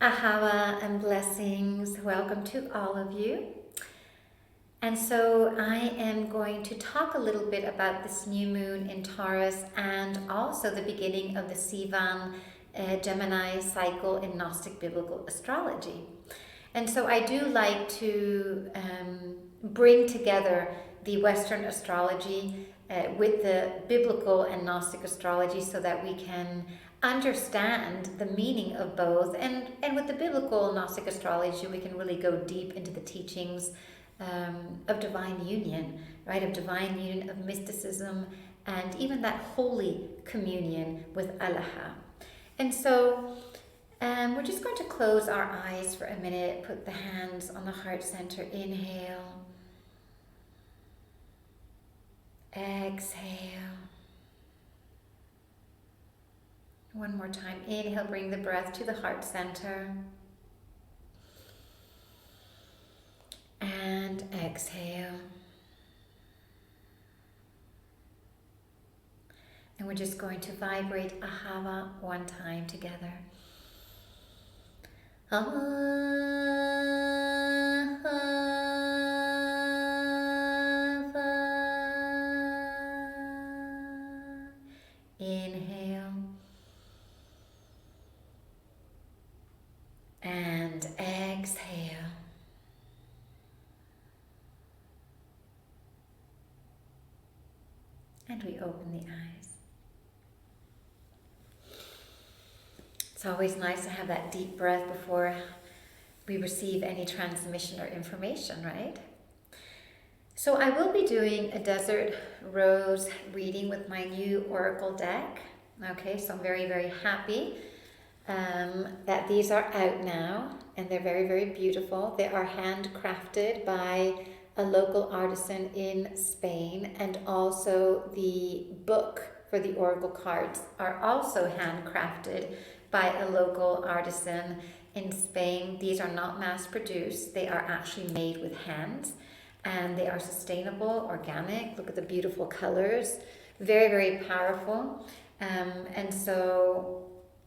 Ahava and blessings. Welcome to all of you. And so I am going to talk a little bit about this new moon in Taurus and also the beginning of the Sivan Gemini cycle in Gnostic biblical astrology. And so I do like to bring together the Western astrology with the biblical and Gnostic astrology so that we can understand the meaning of both. And with the biblical Gnostic astrology, we can really go deep into the teachings of divine union, right? Of divine union, of mysticism, and even that holy communion with Allah. And so we're just going to close our eyes for a minute, put the hands on the heart center, inhale, exhale. One more time, inhale, bring the breath to the heart center. And exhale. And we're just going to vibrate Ahava one time together. Inhale. And exhale. And we open the eyes. It's always nice to have that deep breath before we receive any transmission or information, right? So I will be doing a Desert Rose reading with my new Oracle deck. Okay, so I'm very, very happy that these are out now, and they're very, very beautiful. They are handcrafted by a local artisan in Spain, and also the book for the Oracle cards are also handcrafted by a local artisan in Spain. These are not mass produced, they are actually made with hands, and they are sustainable, organic. Look at the beautiful colors, very, very powerful. And so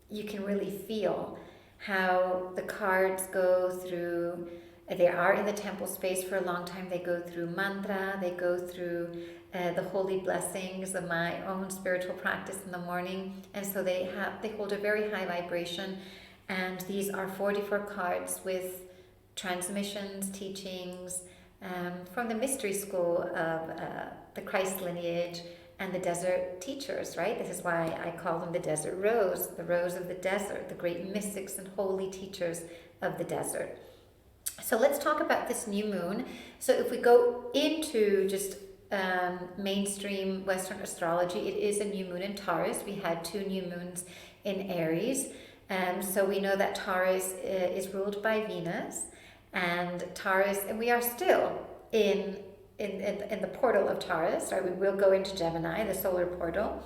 you can really feel how the cards go through. They are in the temple space for a long time. They go through mantra, they go through the holy blessings of my own spiritual practice in the morning. And so they hold a very high vibration. And these are 44 cards with transmissions, teachings from the mystery school of the Christ lineage and the desert teachers, right? This is why I call them the Desert Rose, the rose of the desert, the great mystics and holy teachers of the desert. So let's talk about this new moon. So if we go into just mainstream Western astrology, it is a new moon in Taurus. We had 2 new moons in Aries. So we know that Taurus is ruled by Venus, and Taurus, and we are still in the portal of Taurus, right? We will go into Gemini, the solar portal.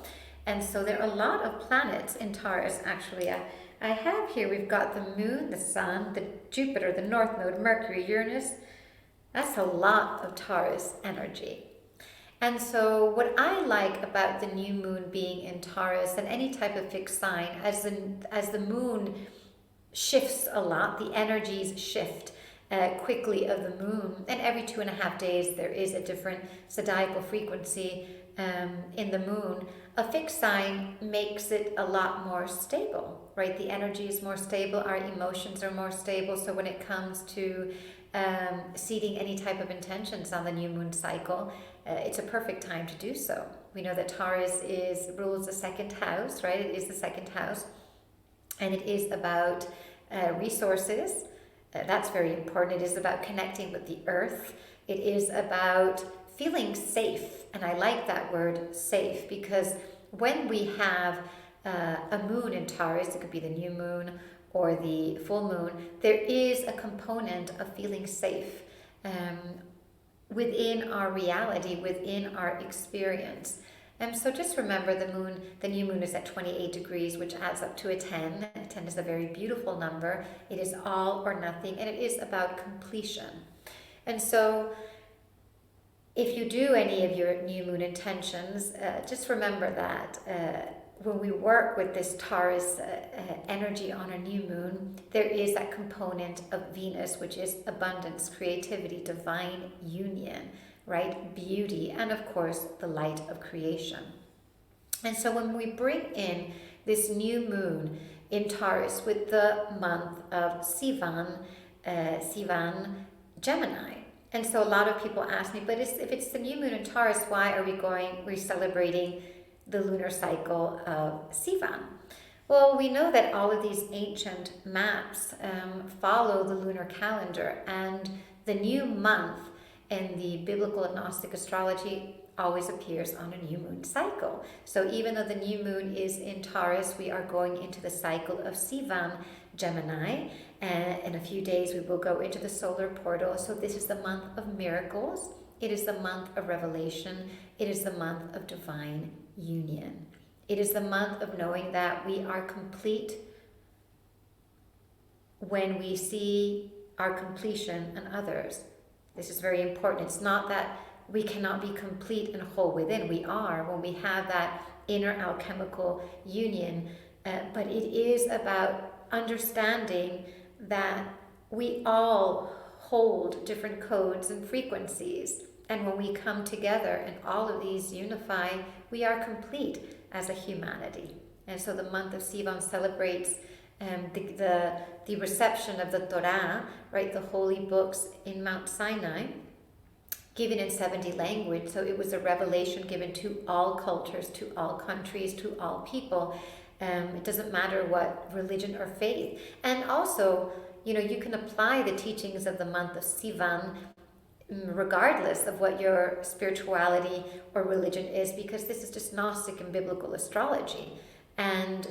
And so there are a lot of planets in Taurus, actually. I have here, we've got the moon, the sun, the Jupiter, the north node, Mercury, Uranus. That's a lot of Taurus energy. And so what I like about the new moon being in Taurus, and any type of fixed sign, as the moon shifts a lot, the energies shift quickly of the moon. And every 2.5 days there is a different zodiacal frequency in the moon. A fixed sign makes it a lot more stable, right? The energy is more stable, our emotions are more stable. So when it comes to seeding any type of intentions on the new moon cycle, it's a perfect time to do so. We know that Taurus rules the 2nd house, right? It is the 2nd house, and it is about resources. That's very important. It is about connecting with the earth. It is about feeling safe. And I like that word, safe, because when we have a moon in Taurus, it could be the new moon or the full moon, there is a component of feeling safe within our reality, within our experience. So just remember the new moon is at 28 degrees, which adds up to a 10. 10 is a very beautiful number. It is all or nothing, and it is about completion. And so if you do any of your new moon intentions, just remember that when we work with this Taurus energy on a new moon, there is that component of Venus, which is abundance, creativity, divine union, right? Beauty, and of course, the light of creation. And so when we bring in this new moon in Taurus with the month of Sivan, Gemini. And so a lot of people ask me, but if it's the new moon in Taurus, why are we're celebrating the lunar cycle of Sivan? Well, we know that all of these ancient maps follow the lunar calendar, and the new month in the biblical and Gnostic astrology always appears on a new moon cycle. So even though the new moon is in Taurus, we are going into the cycle of Sivan, Gemini, and in a few days we will go into the solar portal. So this is the month of miracles. It is the month of revelation. It is the month of divine union. It is the month of knowing that we are complete when we see our completion in others. This is very important. It's not that we cannot be complete and whole within. We are when we have that inner alchemical union. But it is about understanding that we all hold different codes and frequencies. And when we come together and all of these unify, we are complete as a humanity. And so the month of Sivan celebrates the reception of the Torah, right, the holy books in Mount Sinai, given in 70 languages. So it was a revelation given to all cultures, to all countries, to all people. It doesn't matter what religion or faith. And also, you can apply the teachings of the month of Sivan regardless of what your spirituality or religion is, because this is just Gnostic and biblical astrology. And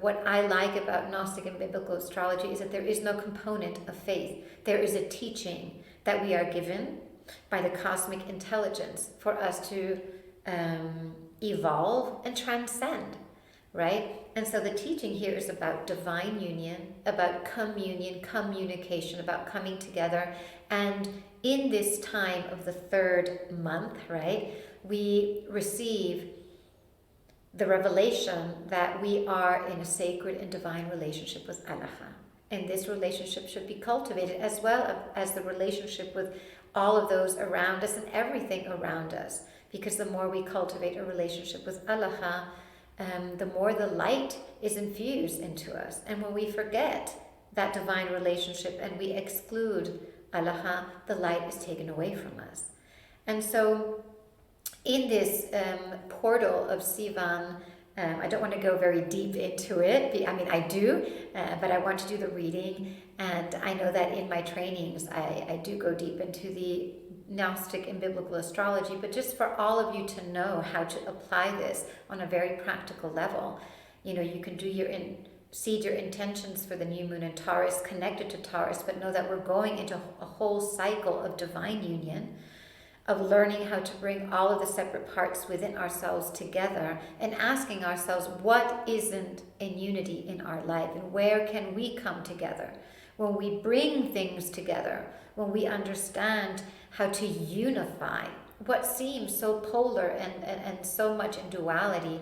what I like about Gnostic and biblical astrology is that there is no component of faith. There is a teaching that we are given by the cosmic intelligence for us to evolve and transcend, right? And so the teaching here is about divine union, about communion, communication, about coming together. And in this time of the third month, right, we receive the revelation that we are in a sacred and divine relationship with Allah. And this relationship should be cultivated as well as the relationship with all of those around us and everything around us. Because the more we cultivate a relationship with Allah, the more the light is infused into us. And when we forget that divine relationship and we exclude Allah, the light is taken away from us. And so in this portal of Sivan, I don't want to go very deep into it. I mean, I do, but I want to do the reading. And I know that in my trainings, I do go deep into the Gnostic and biblical astrology, but just for all of you to know how to apply this on a very practical level. You can do seed your intentions for the new moon in Taurus, connected to Taurus, but know that we're going into a whole cycle of divine union, of learning how to bring all of the separate parts within ourselves together and asking ourselves what isn't in unity in our life and where can we come together. When we bring things together, when we understand how to unify what seems so polar and so much in duality,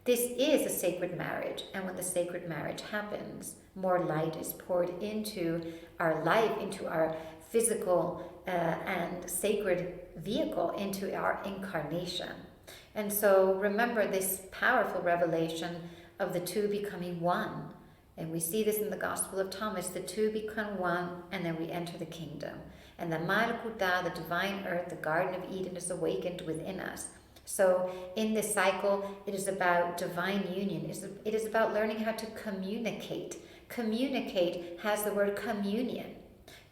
this is a sacred marriage. And when the sacred marriage happens, more light is poured into our life, into our physical and sacred vehicle, into our incarnation. And so remember this powerful revelation of the two becoming one. And we see this in the Gospel of Thomas, the two become one, and then we enter the kingdom. And the Malkuta, the divine earth, the Garden of Eden, is awakened within us. So in this cycle, it is about divine union. It is about learning how to communicate. Communicate has the word communion.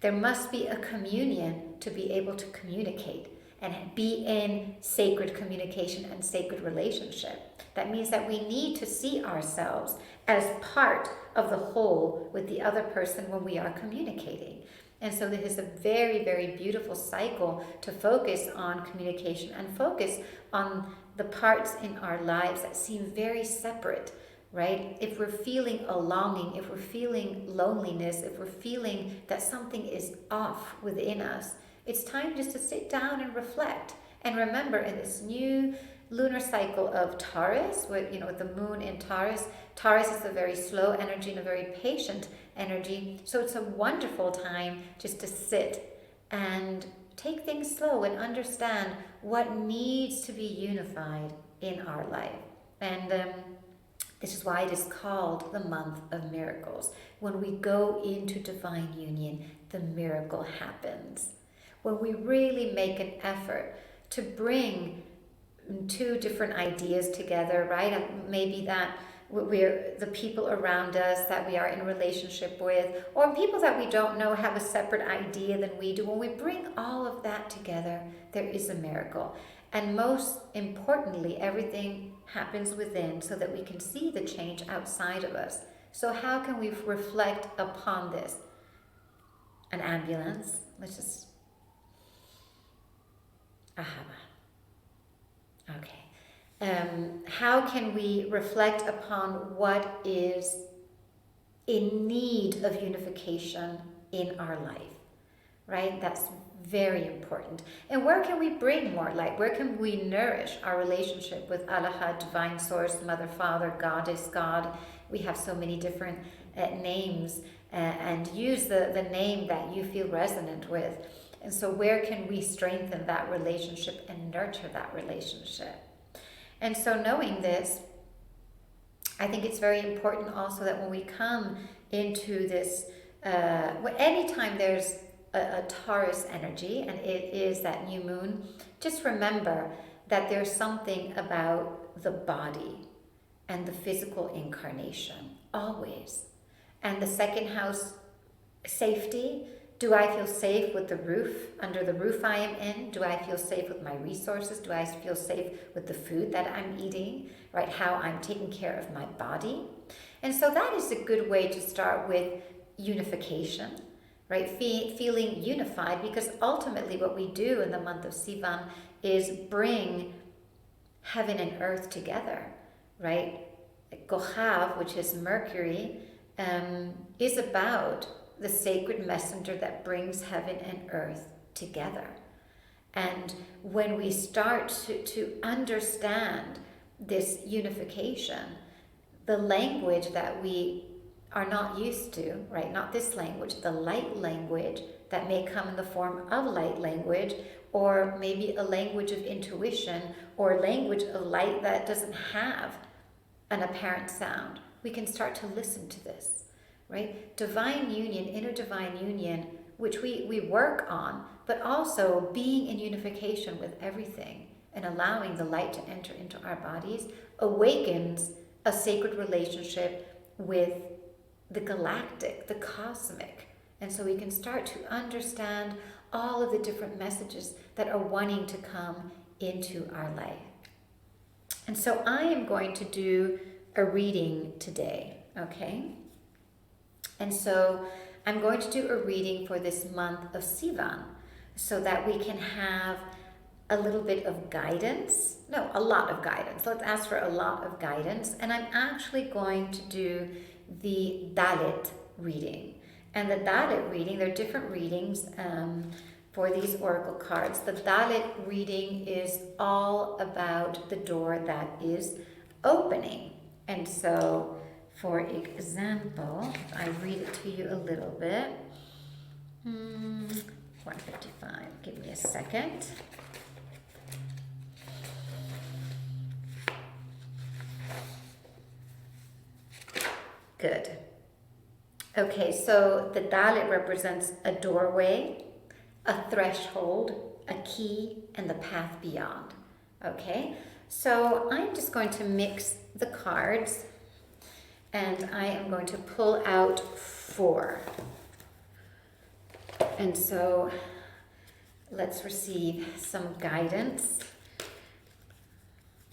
There must be a communion to be able to communicate and be in sacred communication and sacred relationship. That means that we need to see ourselves as part of the whole with the other person when we are communicating. And so this is a very, very beautiful cycle to focus on communication and focus on the parts in our lives that seem very separate, right? If we're feeling a longing, if we're feeling loneliness, if we're feeling that something is off within us, it's time just to sit down and reflect. And remember, in this new lunar cycle of Taurus, with the moon in Taurus. Taurus is a very slow energy and a very patient energy. So it's a wonderful time just to sit and take things slow and understand what needs to be unified in our life. And this is why it is called the month of miracles. When we go into divine union, the miracle happens. When we really make an effort to bring two different ideas together, right? And maybe that we're the people around us that we are in relationship with, or people that we don't know have a separate idea than we do. When we bring all of that together, there is a miracle. And most importantly, everything happens within so that we can see the change outside of us. So how can we reflect upon this? An ambulance. Let's just... Okay. How can we reflect upon what is in need of unification in our life, right? That's very important. And where can we bring more light? Where can we nourish our relationship with Allah, Divine Source, Mother, Father, Goddess, God? We have so many different names, and use the name that you feel resonant with. And so where can we strengthen that relationship and nurture that relationship? And so knowing this, I think it's very important also that when we come into this, anytime there's a Taurus energy, and it is that new moon, just remember that there's something about the body and the physical incarnation, always. And the second house, safety. Do I feel safe with the roof, under the roof I am in? Do I feel safe with my resources? Do I feel safe with the food that I'm eating, right? How I'm taking care of my body. And so that is a good way to start with unification, right? Feeling unified, because ultimately what we do in the month of Sivan is bring heaven and earth together, right? Kohav, which is Mercury, is about the sacred messenger that brings heaven and earth together. And when we start to understand this unification, the language that we are not used to, right? Not this language, the light language that may come in the form of light language, or maybe a language of intuition, or language of light that doesn't have an apparent sound. We can start to listen to this. Right? Divine union, inner divine union, which we work on, but also being in unification with everything and allowing the light to enter into our bodies awakens a sacred relationship with the galactic, the cosmic. And so we can start to understand all of the different messages that are wanting to come into our life. And so I am going to do a reading today, okay? And so I'm going to do a reading for this month of Sivan so that we can have a little bit of guidance. No, a lot of guidance. Let's ask for a lot of guidance. And I'm actually going to do the Dalit reading. And the Dalit reading, there are different readings for these oracle cards. The Dalit reading is all about the door that is opening. And so, for example, I read it to you a little bit. 155, give me a second. Good. Okay, so the Dalit represents a doorway, a threshold, a key, and the path beyond. Okay, so I'm just going to mix the cards, and I am going to pull out 4. And so let's receive some guidance.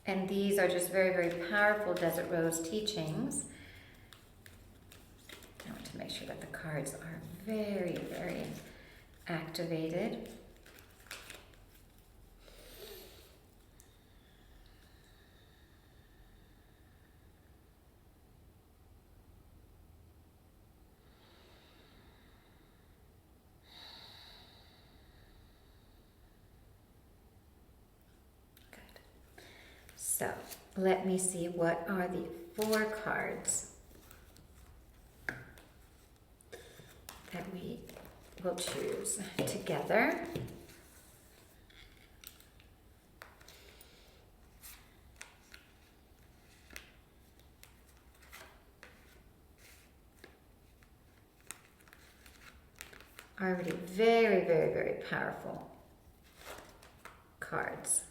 And these are just very, very powerful Desert Rose teachings. I want to make sure that the cards are very, very activated. let me see, what are the 4 cards that we will choose together? Already very, very, very powerful cards.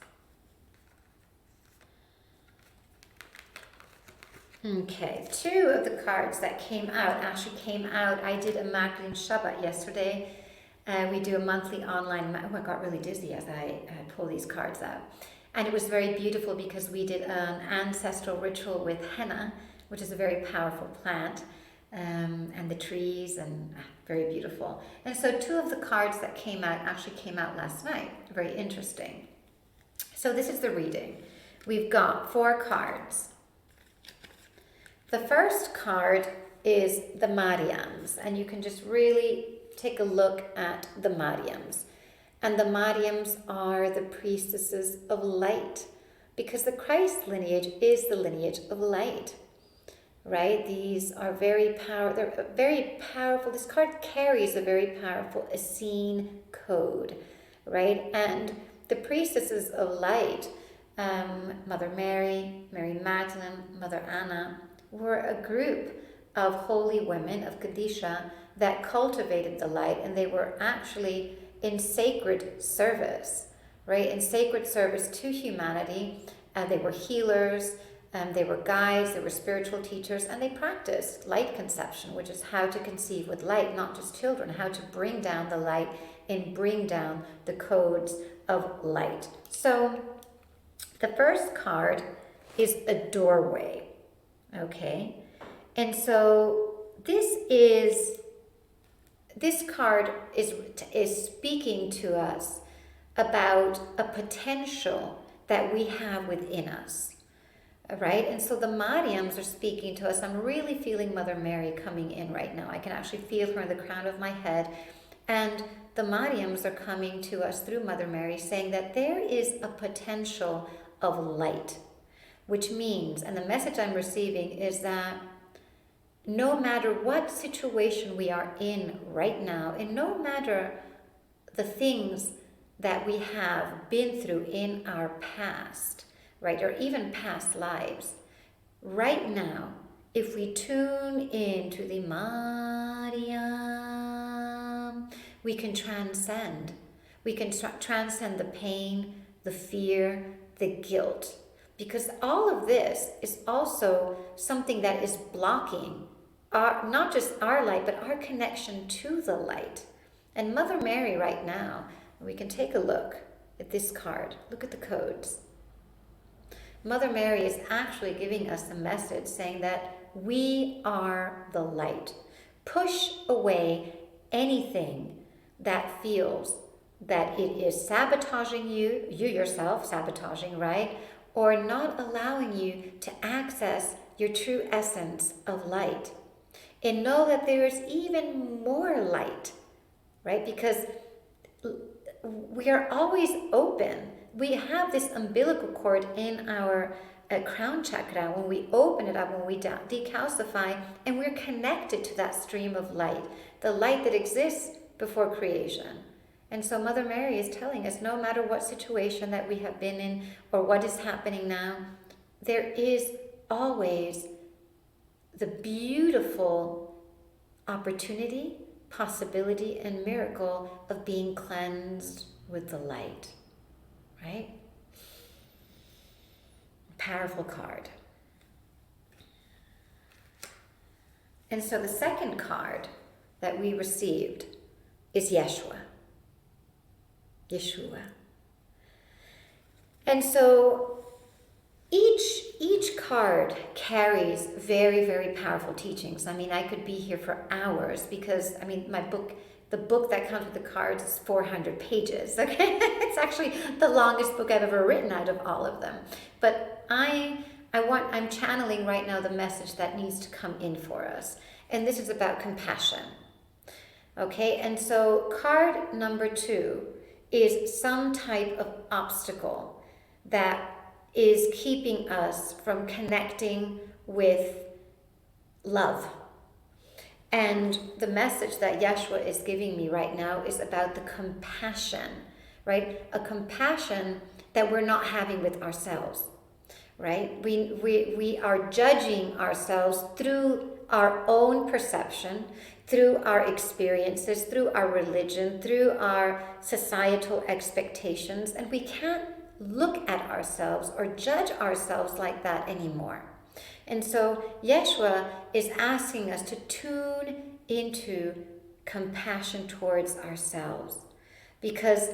Okay, 2 of the cards that actually came out. I did a Magdalene Shabbat yesterday. We do a monthly online, I got really dizzy as I pull these cards out. And it was very beautiful because we did an ancestral ritual with henna, which is a very powerful plant, and the trees, and very beautiful. And so 2 of the cards that actually came out last night. Very interesting. So this is the reading. We've got 4 cards. The first card is the Mariams, and you can just really take a look at the Mariams. And the Mariams are the priestesses of light, because the Christ lineage is the lineage of light, right? These are they're very powerful. This card carries a very powerful Essene code, right? And the priestesses of light, Mother Mary, Mary Magdalene, Mother Anna, were a group of holy women of Kadisha that cultivated the light, and they were actually in sacred service, right? In sacred service to humanity. They were healers, they were guides, they were spiritual teachers, and they practiced light conception, which is how to conceive with light, not just children, how to bring down the light and bring down the codes of light. So the first card is a doorway. Okay, and so this card is speaking to us about a potential that we have within us, right? And so the Mariams are speaking to us. I'm really feeling Mother Mary coming in right now. I can actually feel her in the crown of my head, and the Mariams are coming to us through Mother Mary, saying that there is a potential of light. Which means, and the message I'm receiving is that no matter what situation we are in right now, and no matter the things that we have been through in our past, right, or even past lives, right now, if we tune into the Mariam, we can transcend. We can transcend the pain, the fear, the guilt. Because all of this is also something that is blocking not just our light, but our connection to the light. And Mother Mary right now, we can take a look at this card. Look at the codes. Mother Mary is actually giving us a message saying that we are the light. Push away anything that feels that it is sabotaging you yourself sabotaging, right? Or not allowing you to access your true essence of light. And know that there is even more light, right? Because we are always open. We have this umbilical cord in our crown chakra. When we open it up, when we decalcify, and we're connected to that stream of light, the light that exists before creation. And so Mother Mary is telling us, no matter what situation that we have been in or what is happening now, there is always the beautiful opportunity, possibility, and miracle of being cleansed with the light, right? Powerful card. And so the second card that we received is Yeshua. And so each card carries very, very powerful teachings. I mean, I could be here for hours because, I mean, the book that comes with the cards is 400 pages, okay? It's actually the longest book I've ever written out of all of them. But I'm channeling right now the message that needs to come in for us. And this is about compassion, okay? And so card number 2 is some type of obstacle that is keeping us from connecting with love. And the message that Yeshua is giving me right now is about the compassion, right? A compassion that we're not having with ourselves, right? We are judging ourselves through our own perception, through our experiences, through our religion, through our societal expectations, and we can't look at ourselves or judge ourselves like that anymore. And so Yeshua is asking us to tune into compassion towards ourselves, because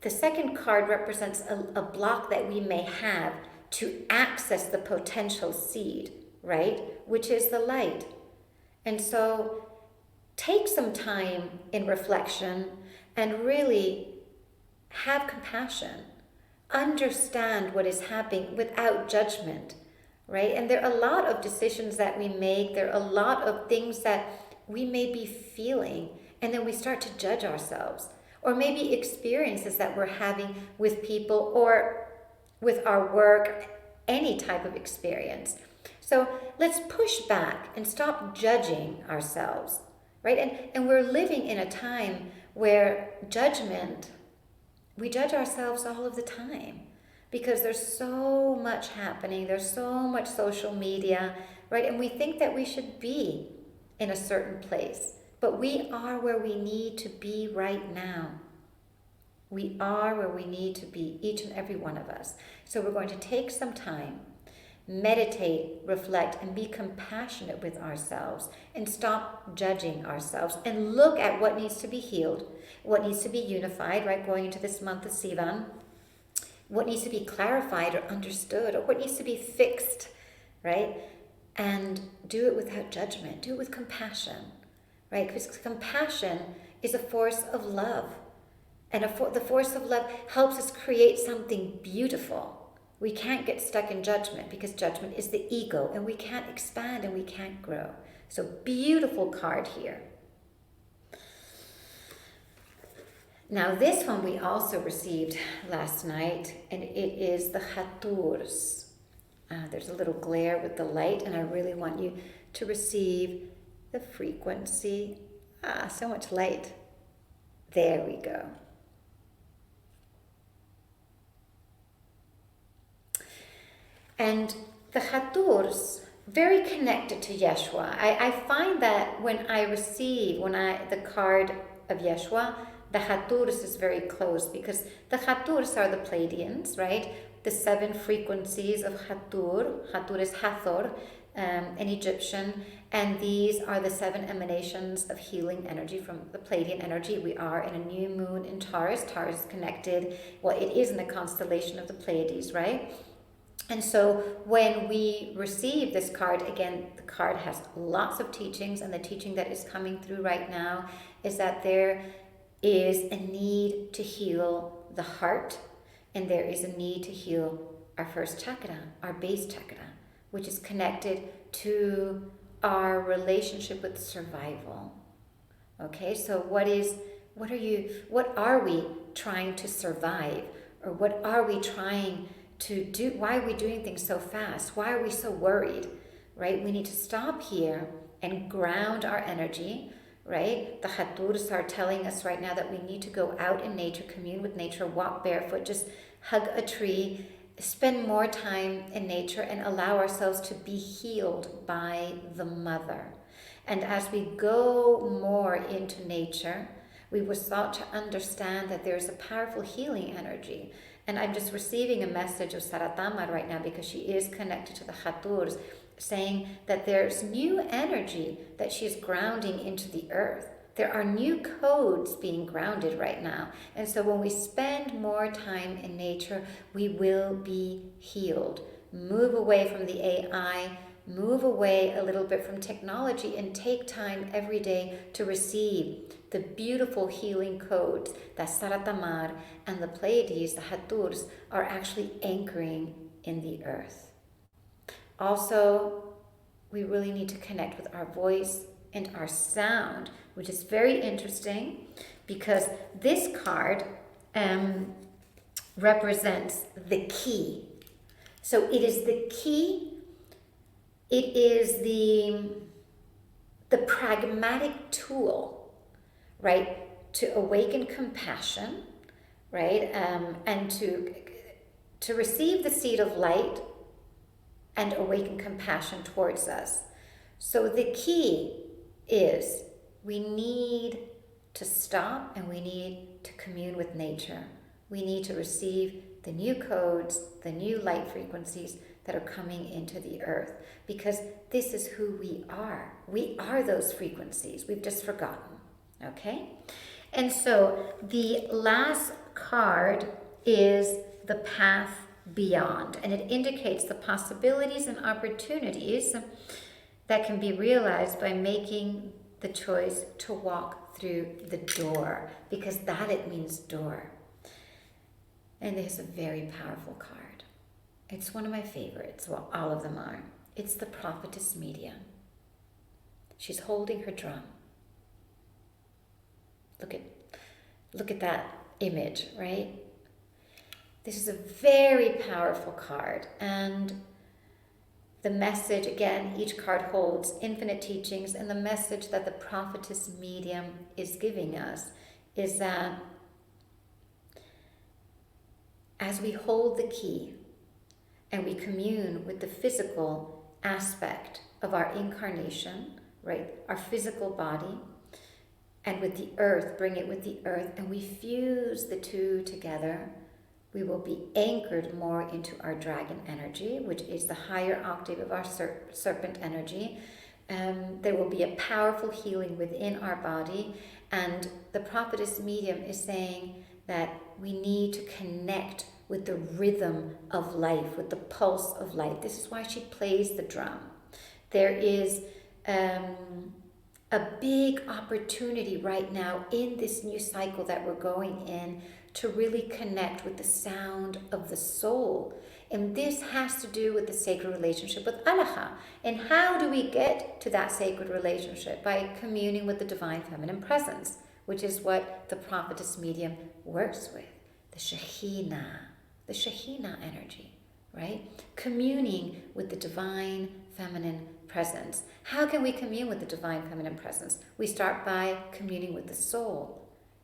the second card represents a block that we may have to access the potential seed, right? Which is the light. And so take some time in reflection and really have compassion. Understand what is happening without judgment, right? And there are a lot of decisions that we make. There are a lot of things that we may be feeling, and then we start to judge ourselves. Or maybe experiences that we're having with people or with our work, any type of experience. So let's push back and stop judging ourselves, right? And we're living in a time where we judge ourselves all of the time because there's so much happening. There's so much social media, right? And we think that we should be in a certain place, but we are where we need to be right now. We are where we need to be, each and every one of us. So we're going to take some time, meditate, reflect, and be compassionate with ourselves and stop judging ourselves and look at what needs to be healed, what needs to be unified, right? Going into this month of Sivan, what needs to be clarified or understood, or what needs to be fixed, right? And do it without judgment. Do it with compassion, right? Because compassion is a force of love. And the force of love helps us create something beautiful. We can't get stuck in judgment because judgment is the ego, and we can't expand and we can't grow. So beautiful card here. Now this one we also received last night, and it is the Taurus. There's a little glare with the light, and I really want you to receive the frequency. So much light. There we go. And the Taurus, very connected to Yeshua. I find that when the card of Yeshua, the Taurus is very close, because the Taurus are the Pleiadians, right? The 7 frequencies of Hathor. Hathor is Hathor in Egyptian, and these are the 7 emanations of healing energy from the Pleiadian energy. We are in a new moon in Taurus. Taurus is connected, well, it is in the constellation of the Pleiades, right? And so when we receive this card, again, the card has lots of teachings, and the teaching that is coming through right now is that there is a need to heal the heart, and there is a need to heal our first chakra, our base chakra, which is connected to our relationship with survival. Okay, so what are we trying to survive, or what are we trying to do? Why are we doing things so fast? Why are we so worried, right? We need to stop here and ground our energy, right? The Taurus are telling us right now that we need to go out in nature, commune with nature, walk barefoot, just hug a tree, spend more time in nature, and allow ourselves to be healed by the mother. And as we go more into nature, we will start to understand that there's a powerful healing energy. And I'm just receiving a message of Saratama right now, because she is connected to the Taurus, saying that there's new energy that she's grounding into the earth. There are new codes being grounded right now. And so when we spend more time in nature, we will be healed. Move away from the AI, move away a little bit from technology, and take time every day to receive the beautiful healing codes that Saratamar and the Pleiades, the Taurus, are actually anchoring in the earth. Also, we really need to connect with our voice and our sound, which is very interesting, because this card represents the key. So it is the key, it is the pragmatic tool, right, to awaken compassion, right, and to receive the seed of light and awaken compassion towards us. So the key is we need to stop and we need to commune with nature. We need to receive the new codes, the new light frequencies that are coming into the earth, because this is who we are. We are those frequencies. We've just forgotten, okay? And so the last card is the path beyond, and it indicates the possibilities and opportunities that can be realized by making the choice to walk through the door, because that it means door. And it is a very powerful card. It's one of my favorites. Well, all of them are. It's the prophetess medium. She's holding her drum. Look at that image, right? This is a very powerful card, and the message, again, each card holds infinite teachings, and the message that the prophetess medium is giving us is that as we hold the key and we commune with the physical aspect of our incarnation, right, our physical body, and with the earth, bring it with the earth, and we fuse the two together, we will be anchored more into our dragon energy, which is the higher octave of our serpent energy. There will be a powerful healing within our body. And the prophetess medium is saying that we need to connect with the rhythm of life, with the pulse of life. This is why she plays the drum. There is a big opportunity right now in this new cycle that we're going in to really connect with the sound of the soul. And this has to do with the sacred relationship with Allah. And how do we get to that sacred relationship? By communing with the divine feminine presence, which is what the prophetess medium works with. The Shekhinah energy, right? Communing with the divine feminine presence. How can we commune with the divine feminine presence? We start by communing with the soul.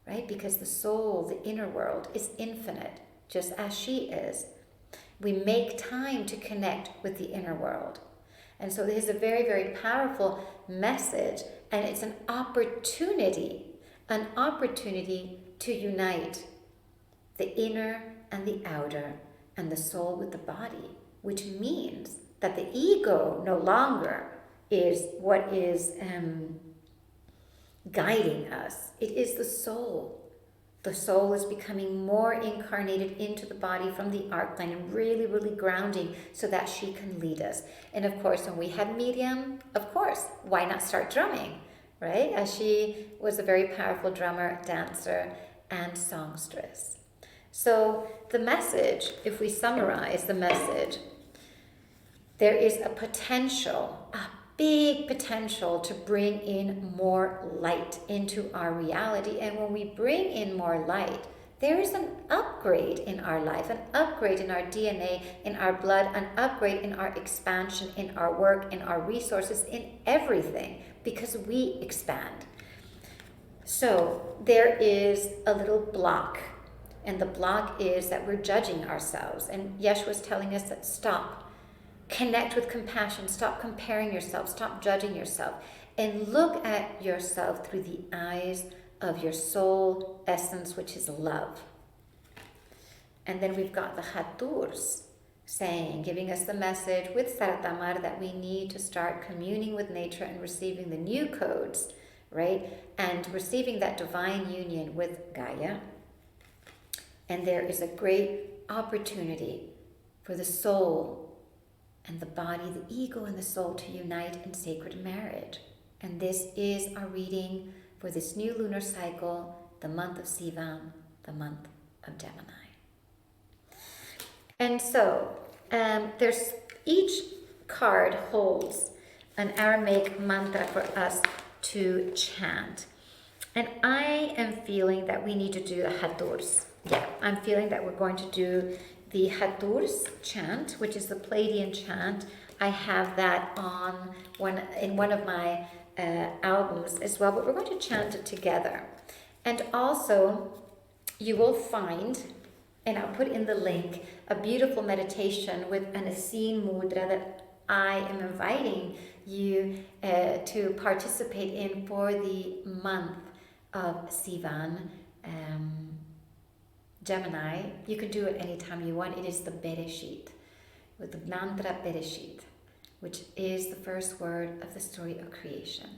Right? Because the soul, the inner world, is infinite, just as she is. We make time to connect with the inner world. And so this is a very, very powerful message, and it's an opportunity to unite the inner and the outer, and the soul with the body, which means that the ego no longer is what is guiding us. It is the soul. The soul is becoming more incarnated into the body from the arcline and really, really grounding so that she can lead us. And of course, when we had medium, of course, why not start drumming, right? As she was a very powerful drummer, dancer, and songstress. So the message, if we summarize the message, there is a big potential to bring in more light into our reality. And when we bring in more light, there is an upgrade in our life, an upgrade in our DNA, in our blood, an upgrade in our expansion, in our work, in our resources, in everything, because we expand. So there is a little block, and the block is that we're judging ourselves. And Yeshua was telling us that stop. Connect with compassion. Stop comparing yourself. Stop judging yourself. And look at yourself through the eyes of your soul essence, which is love. And then we've got the Taurus saying, giving us the message with Saratamar that we need to start communing with nature and receiving the new codes, right? And receiving that divine union with Gaia. And there is a great opportunity for the soul and the body, the ego and the soul to unite in sacred marriage. And this is our reading for this new lunar cycle, the month of Sivan, the month of Gemini. And so there's each card holds an Aramaic mantra for us to chant. And I am feeling that we need to do a Taurus. Yeah, I'm feeling that we're going to do the Taurus chant, which is the Pleiadian chant. I have that on in one of my albums as well, but we're going to chant it together. And also, you will find, and I'll put in the link, a beautiful meditation with an Asin mudra that I am inviting you to participate in for the month of Sivan, Gemini. You can do it anytime you want. It is the Bereshit, with the mantra Bereshit, which is the first word of the story of creation.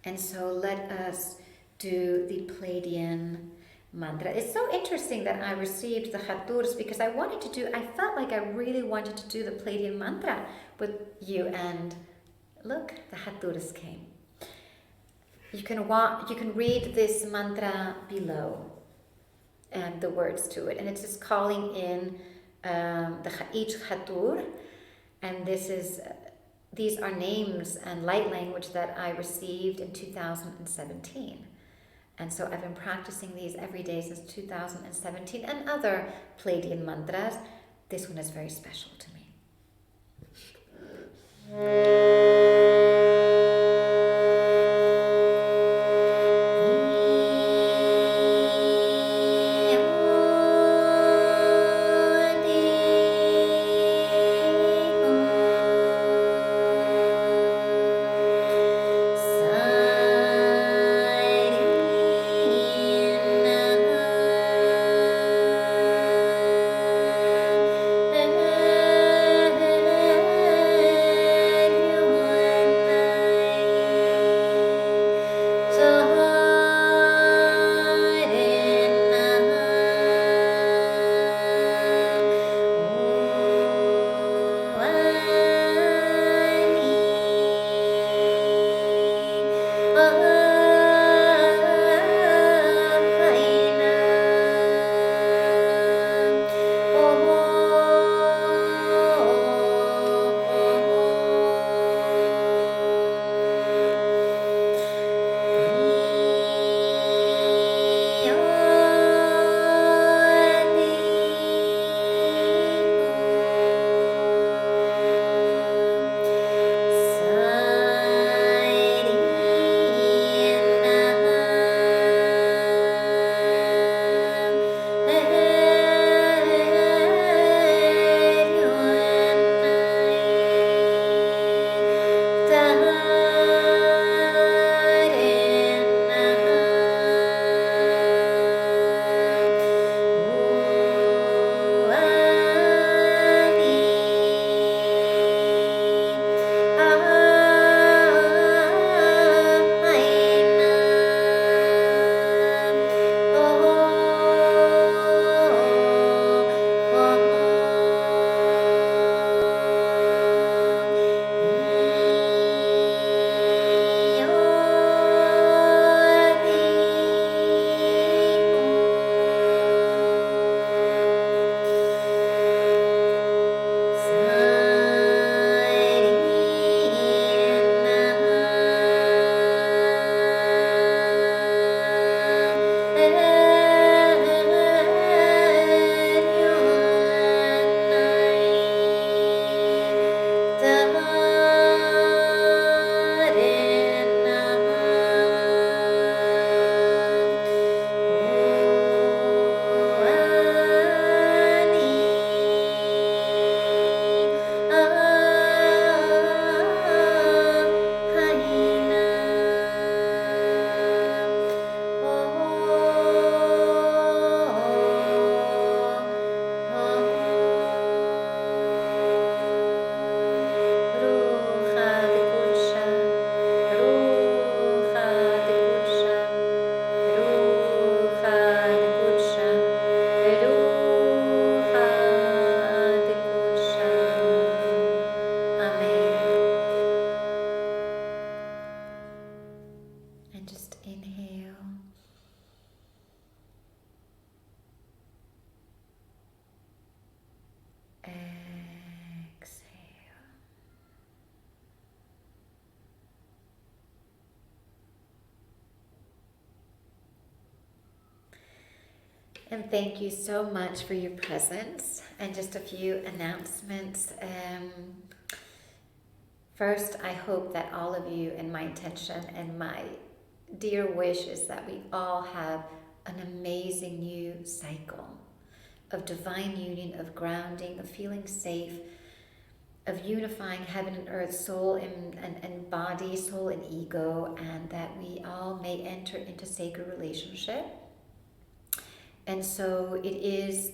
And so let us do the Pleiadian mantra. It's so interesting that I received the Taurus because I felt like I really wanted to do the Pleiadian mantra with you, and look, the Taurus came. You can read this mantra below and the words to it, and it's just calling in each Chatur, and these are names and light language that I received in 2017. And so I've been practicing these every day since 2017, and other Pleiadian mantras. This one is very special to me. And thank you so much for your presence. And just a few announcements. First, I hope that all of you, and my intention and my dear wish is that we all have an amazing new cycle of divine union, of grounding, of feeling safe, of unifying heaven and earth, soul and body, soul and ego, and that we all may enter into sacred relationship. And so it is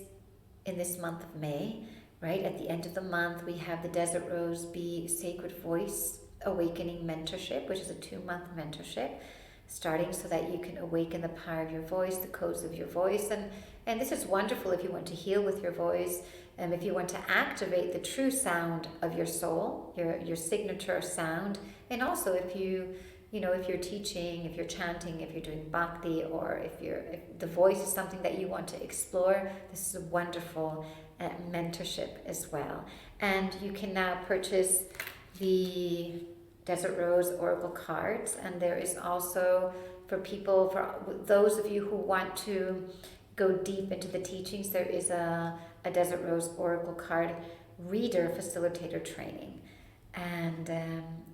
in this month of May, right? At the end of the month, we have the Desert Rose Bee Sacred Voice Awakening Mentorship, which is a 2-month mentorship, starting so that you can awaken the power of your voice, the codes of your voice. And this is wonderful if you want to heal with your voice, and if you want to activate the true sound of your soul, your signature sound, and also if if you're teaching, if you're chanting, if you're doing bhakti, or if the voice is something that you want to explore, this is a wonderful mentorship as well. And you can now purchase the Desert Rose Oracle cards, and there is also for those of you who want to go deep into the teachings, there is a Desert Rose Oracle card reader facilitator training. And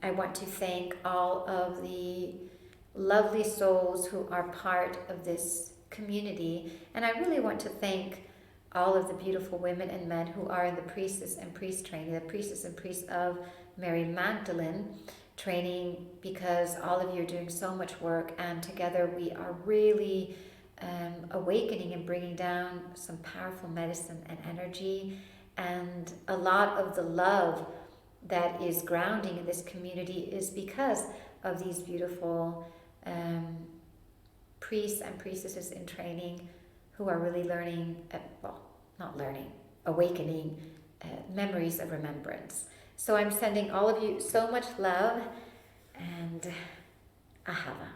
I want to thank all of the lovely souls who are part of this community, and I really want to thank all of the beautiful women and men who are in the priestess and priest training, the priestess and priest of Mary Magdalene training, because all of you are doing so much work, and together we are really awakening and bringing down some powerful medicine and energy, and a lot of the love that is grounding in this community is because of these beautiful priests and priestesses in training who are really awakening memories of remembrance. So I'm sending all of you so much love and ahava.